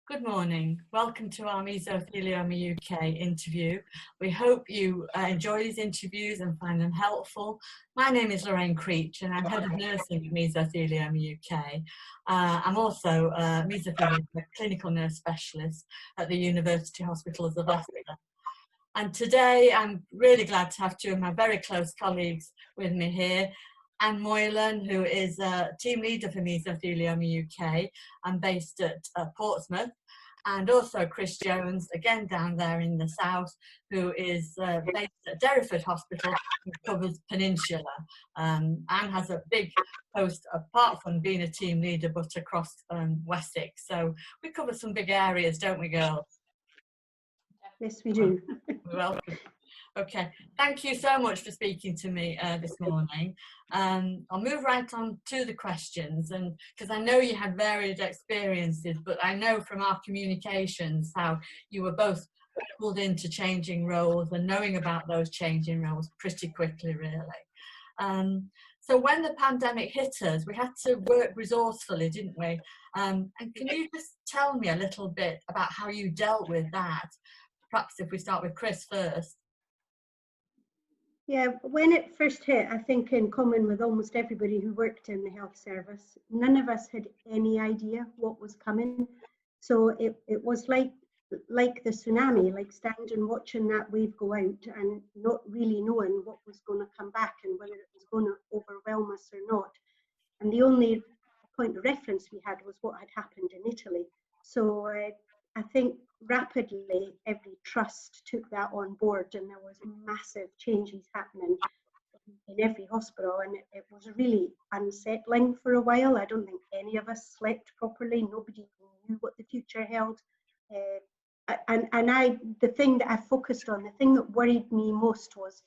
Good morning. Welcome to our Mesothelioma UK interview. We hope you enjoy these interviews and find them helpful. My name is Lorraine Creech and I'm Head of Nursing at Mesothelioma UK. I'm also a mesothelioma clinical nurse specialist at the University Hospitals of Leicester. And today I'm really glad to have two of my very close colleagues with me here. Anne Moylan, who is a team leader for Mesothelioma UK and based at Portsmouth, and also Chris Jones, again down there in the south, who is based at Derriford Hospital, who covers Peninsula. Anne has a big post, apart from being a team leader, but across Wessex. So we cover some big areas, don't we, girls? Yes, we do. Welcome. Okay, thank you so much for speaking to me this morning. I'll move right on to the questions, and because I know you had varied experiences, but I know from our communications how you were both pulled into changing roles and knowing about those changing roles pretty quickly, really. So when the pandemic hit us, we had to work resourcefully, didn't we? And can you just tell me a little bit about how you dealt with that? Perhaps if we start with Chris first. Yeah, when it first hit, I think in common with almost everybody who worked in the health service, none of us had any idea what was coming. So it was like the tsunami, like standing watching that wave go out and not really knowing what was going to come back and whether it was going to overwhelm us or not. And the only point of reference we had was what had happened in Italy. So I think rapidly every trust took that on board, and there was massive changes happening in every hospital, and it was really unsettling for a while. I don't think any of us slept properly. Nobody knew what the future held. The thing that I focused on, the thing that worried me most was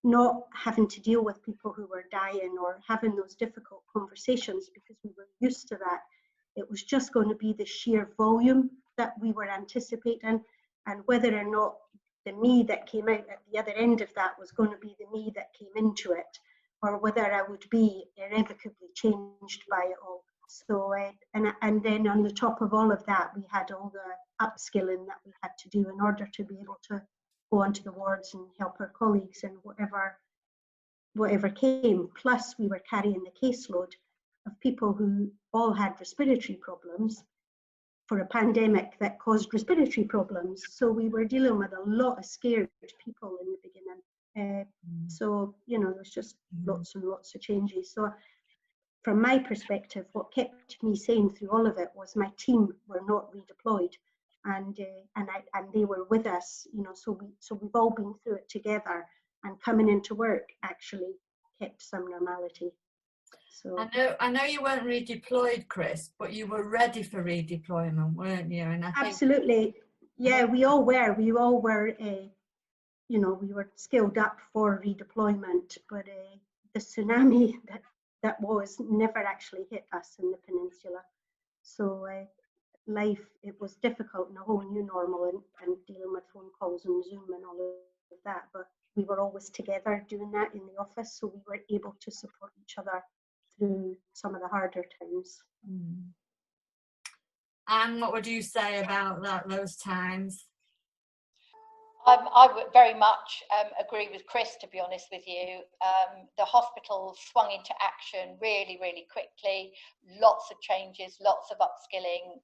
not having to deal with people who were dying or having those difficult conversations, because we were used to that. It was just going to be the sheer volume that we were anticipating, and whether or not the me that came out at the other end of that was going to be the me that came into it, or whether I would be irrevocably changed by it all. So, and then on the top of all of that, we had all the upskilling that we had to do in order to be able to go onto the wards and help our colleagues and whatever came. Plus, we were carrying the caseload of people who all had respiratory problems for a pandemic that caused respiratory problems. So we were dealing with a lot of scared people in the beginning. So, you know, there's just lots and lots of changes. So from my perspective, what kept me sane through all of it was my team were not redeployed, and they were with us, you know, so we've all been through it together, and coming into work actually kept some normality. So I know you weren't redeployed, Chris, but you were ready for redeployment, weren't you? And I think absolutely, yeah, we all were, you know, we were skilled up for redeployment, but the tsunami that was never actually hit us in the peninsula. So life, it was difficult in a whole new normal, and dealing with phone calls and Zoom and all of that, but we were always together doing that in the office, so we were able to support each other through some of the harder times. Anne, what would you say about those times? I would very much agree with Chris, to be honest with you. The hospital swung into action really, really quickly. Lots of changes, lots of upskilling.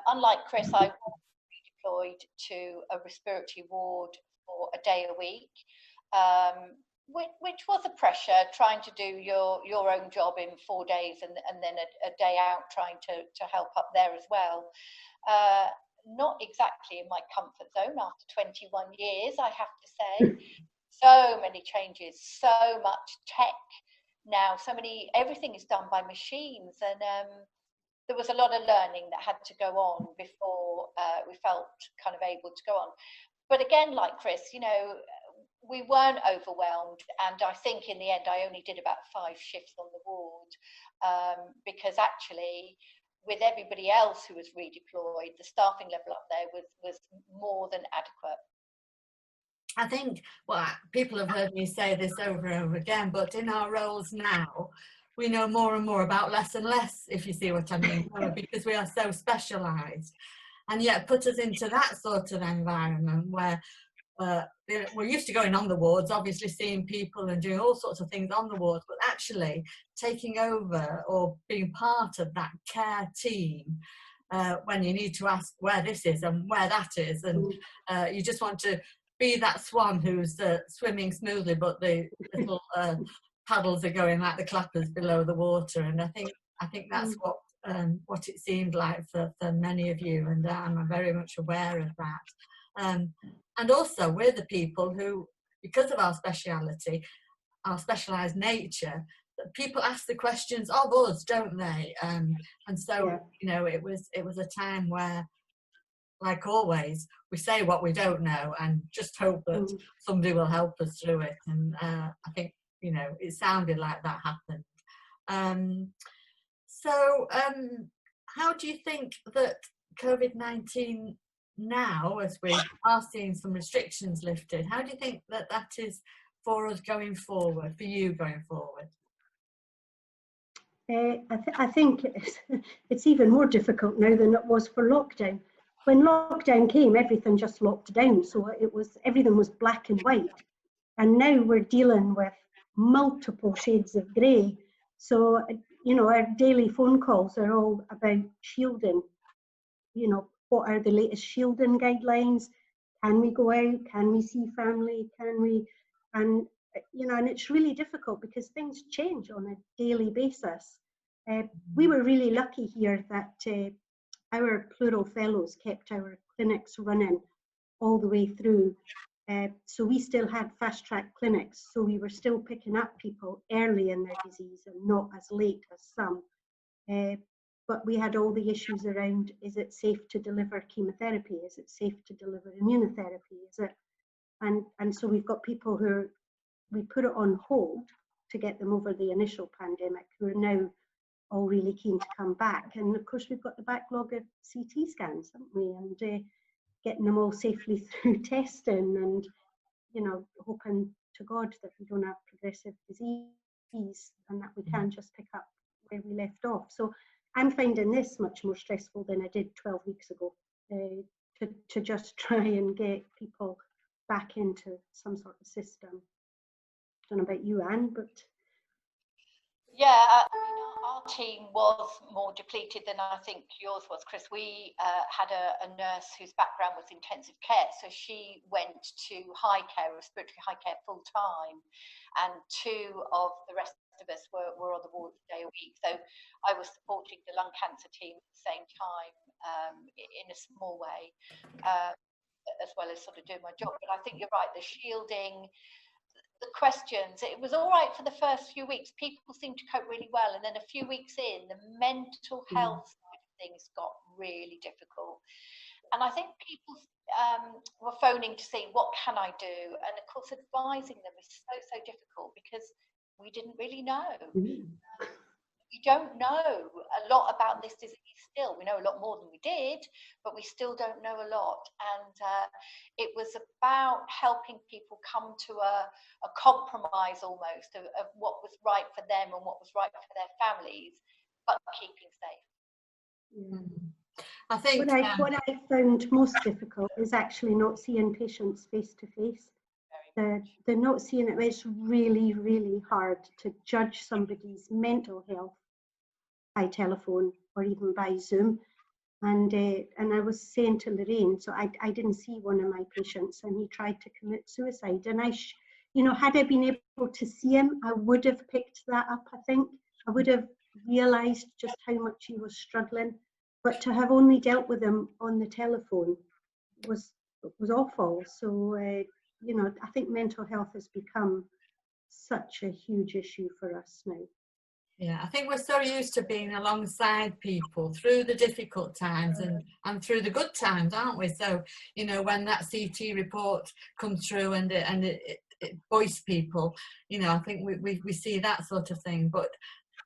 Unlike Chris, I was redeployed to a respiratory ward for a day a week, which was a pressure, trying to do your own job in 4 days and then a day out trying to help up there as well. Not exactly in my comfort zone after 21 years, I have to say. So many changes, so much tech now, everything is done by machines, and there was a lot of learning that had to go on before we felt kind of able to go on. But again, like Chris, you know, we weren't overwhelmed, and I think in the end I only did about 5 shifts on the ward, because actually with everybody else who was redeployed, the staffing level up there was more than adequate. I think, well, people have heard me say this over and over again, but in our roles now, we know more and more about less and less, if you see what I mean, because we are so specialised. and yet put us into that sort of environment where we're used to going on the wards, obviously seeing people and doing all sorts of things on the wards, but actually taking over or being part of that care team when you need to ask where this is and where that is, and you just want to be that swan who's swimming smoothly, but the little paddles are going like the clappers below the water. And I think that's what it seemed like for many of you, and I'm very much aware of that. And also we're the people who, because of our speciality, our specialised nature, people ask the questions of us, don't they? And so, you know, it was a time where, like always, we say what we don't know and just hope that somebody will help us through it. And I think, you know, it sounded like that happened. So how do you think that COVID-19 now, as we are seeing some restrictions lifted, how do you think that is for us going forward, for you going forward? I think it's even more difficult now than it was for lockdown. When lockdown came, everything just locked down, so everything was black and white. And now we're dealing with multiple shades of grey. So, you know, our daily phone calls are all about shielding. You know, what are the latest shielding guidelines? Can we go out? Can we see family? Can we? And, you know, and it's really difficult because things change on a daily basis. We were really lucky here that our plural fellows kept our clinics running all the way through. So we still had fast track clinics, so we were still picking up people early in their disease and not as late as some. But we had all the issues around, is it safe to deliver chemotherapy? Is it safe to deliver immunotherapy? And so we've got people who we put it on hold to get them over the initial pandemic, who are now all really keen to come back. And of course, we've got the backlog of CT scans, haven't we? And getting them all safely through testing, and, you know, hoping to God that we don't have progressive disease and that we can just pick up where we left off. So I'm finding this much more stressful than I did 12 weeks ago, to just try and get people back into some sort of system. I don't know about you, Anne, but... Yeah, I mean, our team was more depleted than I think yours was, Chris. We had a nurse whose background was intensive care, so she went to high care, respiratory high care, full time, and two of the rest of us were on the wards a day a week. So I was supporting the lung cancer team at the same time, in a small way, as well as sort of doing my job. But I think you're right, the shielding, the questions, it was all right for the first few weeks. People seemed to cope really well, and then a few weeks in, the mental health side of things got really difficult. And I think people were phoning to see, what can I do? And of course, advising them is so difficult because we didn't really know. We don't know a lot about this disease still. We know a lot more than we did, but we still don't know a lot. And it was about helping people come to a compromise almost of what was right for them and what was right for their families, but keeping safe. I think what I found most difficult is actually not seeing patients face to face. The not seeing it, it's really, really hard to judge somebody's mental health by telephone or even by Zoom. And I was saying to Lorraine, so I didn't see one of my patients, and he tried to commit suicide. And you know, had I been able to see him, I would have picked that up, I think. I would have realised just how much he was struggling. But to have only dealt with him on the telephone was awful. So, you know, I think mental health has become such a huge issue for us now. Yeah, I think we're so used to being alongside people through the difficult times and through the good times, aren't we? So, you know, when that CT report comes through and it voice people, you know, I think we see that sort of thing. But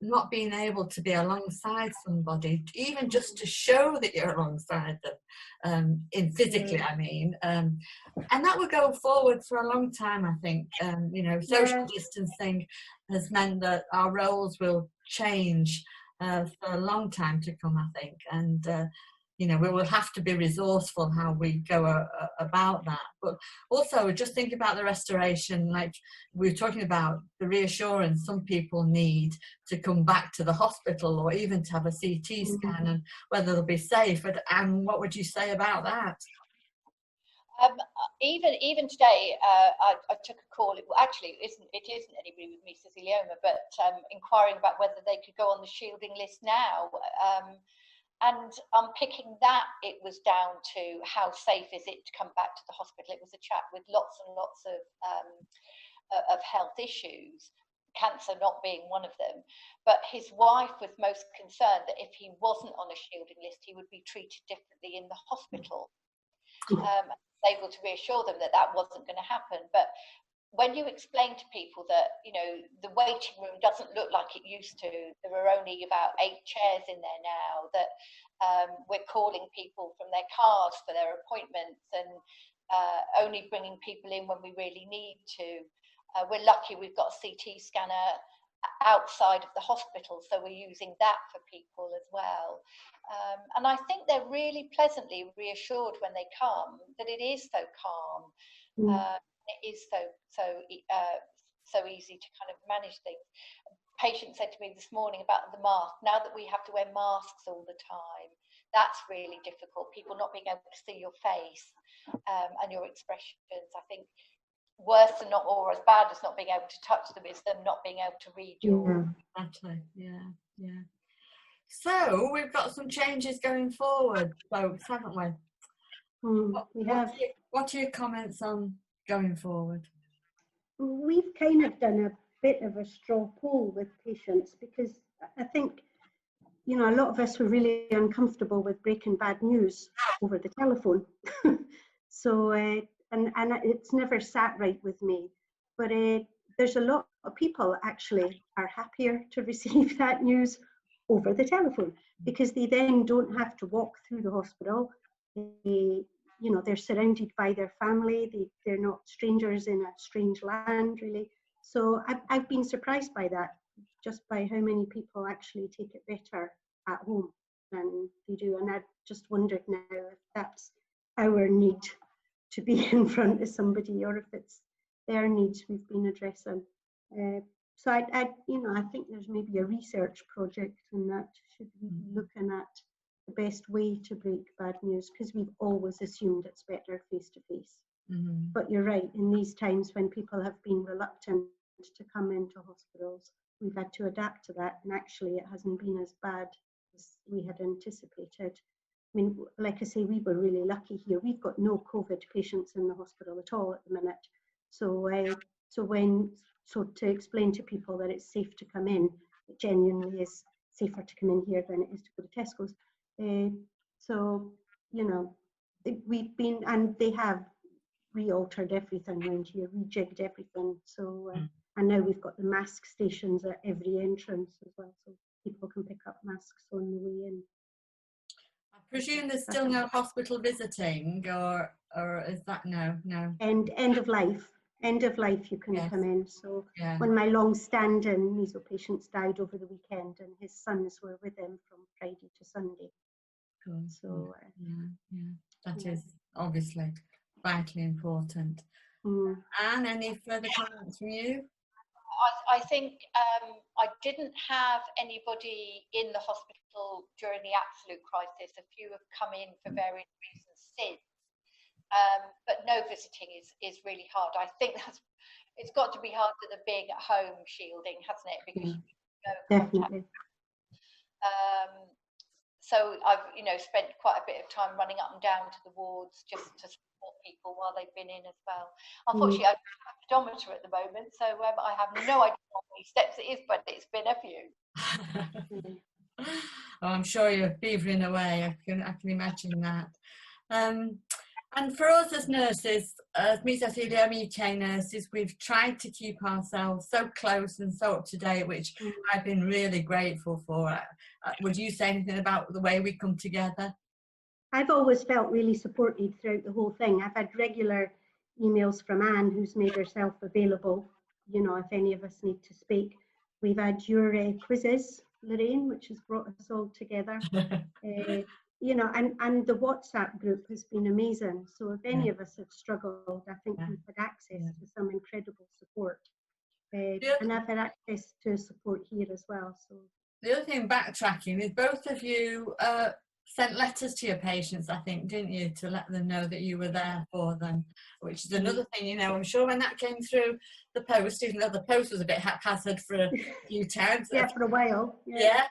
not being able to be alongside somebody, even just to show that you're alongside them, in physically, I mean, and that will go forward for a long time, I think. You know, social distancing has meant that our roles will change for a long time to come, I think. And you know, we will have to be resourceful how we go about that. But also just think about the restoration, like we were talking about the reassurance some people need to come back to the hospital or even to have a CT scan, and whether they'll be safe. And what would you say about that? Even today, I took a call. Actually, it isn't anybody with mesothelioma, but inquiring about whether they could go on the shielding list now. And unpicking that, it was down to how safe is it to come back to the hospital. It was a chap with lots and lots of health issues, cancer not being one of them. But his wife was most concerned that if he wasn't on a shielding list, he would be treated differently in the hospital. Able to reassure them that that wasn't going to happen. But when you explain to people that, you know, the waiting room doesn't look like it used to, there are only about 8 chairs in there now, that we're calling people from their cars for their appointments, and only bringing people in when we really need to. We're lucky we've got a CT scanner outside of the hospital, so we're using that for people as well. And I think they're really pleasantly reassured when they come that it is so calm. It is so easy to kind of manage things. A patient said to me this morning about the mask. Now that we have to wear masks all the time, that's really difficult. People not being able to see your face and your expressions. I think worse than not, or as bad as not being able to touch them, is them not being able to read your. Exactly. Yeah. So we've got some changes going forward, folks, haven't we? We have. What are your comments on going forward? We've kind of done a bit of a straw poll with patients, because I think, you know, a lot of us were really uncomfortable with breaking bad news over the telephone. So, and it's never sat right with me. But there's a lot of people actually are happier to receive that news over the telephone, because they then don't have to walk through the hospital. You know, they're surrounded by their family. They're not strangers in a strange land, really. So I've been surprised by that, just by how many people actually take it better at home than they do. And I just wondered now if that's our need to be in front of somebody, or if it's their needs we've been addressing. So I think there's maybe a research project in that, should we be looking at the best way to break bad news, because we've always assumed it's better face to face. But you're right, in these times when people have been reluctant to come into hospitals, we've had to adapt to that, and actually it hasn't been as bad as we had anticipated. I mean, like I say, we were really lucky here. We've got no COVID patients in the hospital at all at the minute. So to explain to people that it's safe to come in, it genuinely is safer to come in here than it is to go to Tesco's. So, you know, we've been, and they have re-altered everything around here, rejigged everything. So, and now we've got the mask stations at every entrance as well, so people can pick up masks on the way in. I presume there's still no hospital visiting, or is that no? And end of life you can come in. So when my long-standing meso patients died over the weekend, and his sons were with him from Friday to Sunday. Cool. So that is obviously vitally important. Anne, any further comments from you? I think I didn't have anybody in the hospital during the absolute crisis. A few have come in for various reasons since, but no visiting is really hard. I think it's got to be harder than being at home shielding, hasn't it? Because you know, definitely. So I've spent quite a bit of time running up and down to the wards just to support people while they've been in as well. Unfortunately, I don't have a pedometer at the moment, so I have no idea how many steps it is, but it's been a few. I'm sure you're beavering away. I can imagine that. And for us as nurses, as mesothelioma UK nurses, we've tried to keep ourselves so close and so up to date, which I've been really grateful for. Would you say anything about the way we come together? I've always felt really supported throughout the whole thing. I've had regular emails from Anne, who's made herself available, you know, if any of us need to speak. We've had your quizzes, Lorraine, which has brought us all together. you know, and the WhatsApp group has been amazing. So if any of us have struggled, I think we've had access to some incredible support. And I've had access to support here as well. So the other thing, backtracking, is both of you sent letters to your patients, I think, didn't you, to let them know that you were there for them, which is another thing, you know, I'm sure when that came through the post, even though the post was a bit haphazard for a few times. Yeah, for a while. Yeah.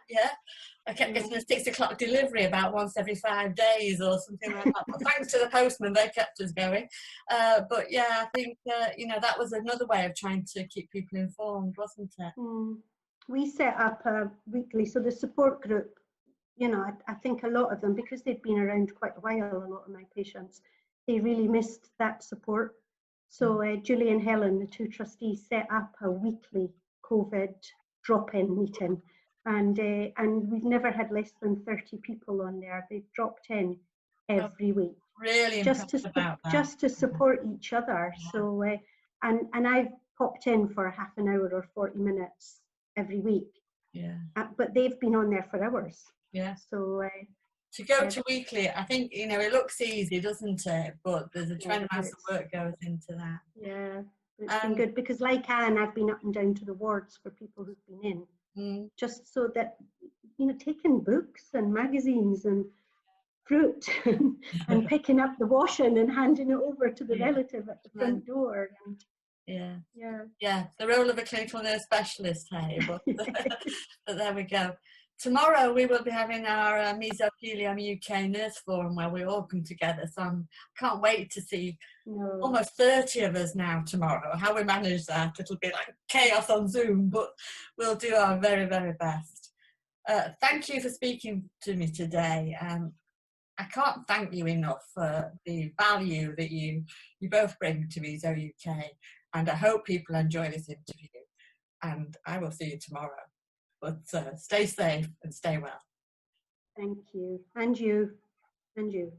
I kept getting a 6 o'clock delivery about once every 5 days or something like that. But thanks to the postman, they kept us going. But yeah, I think, you know, that was another way of trying to keep people informed, wasn't it? We set up a weekly, so the support group, you know, I think a lot of them, because they've been around quite a while, a lot of my patients, they really missed that support. So Julie and Helen, the two trustees, set up a weekly COVID drop-in meeting, and we've never had less than 30 people on there. They've dropped in every week. Really just to about that. Just to support each other. So and I've popped in for half an hour or 40 minutes every week. Yeah. But they've been on there for hours. Yeah. So to go to weekly, I think, you know, it looks easy, doesn't it? But there's a tremendous amount of work goes into that. Yeah, it's been good, because like Anne, I've been up and down to the wards for people who've been in, just so that, you know, taking books and magazines and fruit and picking up the washing and handing it over to the relative at the front door. And yeah, the role of a clinical nurse specialist, hey, but, but there we go. Tomorrow we will be having our Mesothelioma UK Nurse Forum, where we all come together, so I can't wait to see almost 30 of us now tomorrow. How we manage that, it'll be like chaos on Zoom, but we'll do our very, very best. Thank you for speaking to me today. I can't thank you enough for the value that you both bring to Meso UK, and I hope people enjoy this interview, and I will see you tomorrow. But stay safe and stay well. Thank you. And you. And you.